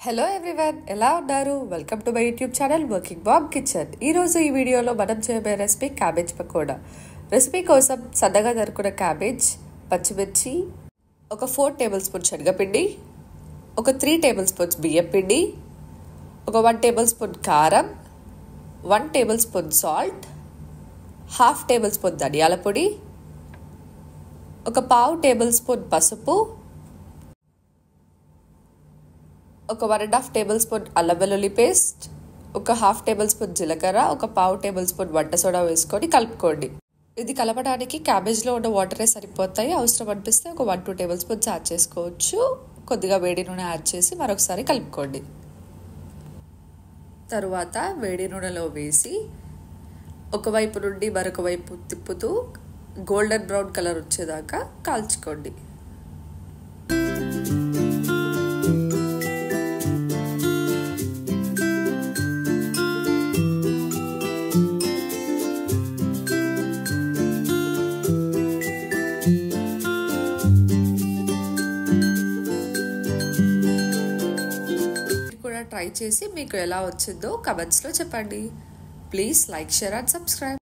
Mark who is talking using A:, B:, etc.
A: Hello everyone, ఎలా ఉన్నారు? Welcome to my YouTube channel working balm kitchen. ఈరోజు ఈ వీడియోలో మనం చేయబోయే రెసిపీ క్యాబేజ్ పకోడా. రెసిపీ కోసం సన్నగా తరుక్కున్న క్యాబేజ్, పచ్చిమిర్చి, ఒక 4 టేబుల్ స్పూన్ శనగపిండి, ఒక 3 టేబుల్ స్పూన్స్ బియ్యం పిండి, ఒక 1 టేబుల్ స్పూన్ కారం, 1 table spoon salt, half table spoon ధనియాల పొడి, ఒక పావు టేబుల్ స్పూన్ పసుపు, ఒక 1.5 టేబుల్ స్పూన్ అల్లం వెల్లుల్లి పేస్ట్, ఒక హాఫ్ టేబుల్ స్పూన్ జీలకర్ర, ఒక పావు టేబుల్ స్పూన్ వంట సోడా వేసుకొని కలుపుకోండి. ఇది కలపడానికి క్యాబేజ్లో ఉన్న వాటరే సరిపోతాయి. అవసరం అనిపిస్తే ఒక 1-2 టేబుల్ స్పూన్స్ యాడ్ చేసుకోవచ్చు. కొద్దిగా వేడి నూనె యాడ్ చేసి మరొకసారి కలుపుకోండి. తరువాత వేడి నూనెలో వేసి ఒకవైపు నుండి మరొక వైపు తిప్పుతూ గోల్డెన్ బ్రౌన్ కలర్ వచ్చేదాకా కాల్చుకోండి. ట్రై చేసి మీకు ఎలా వచ్చిందో కమెంట్స్లో చెప్పండి. Please like, share and subscribe.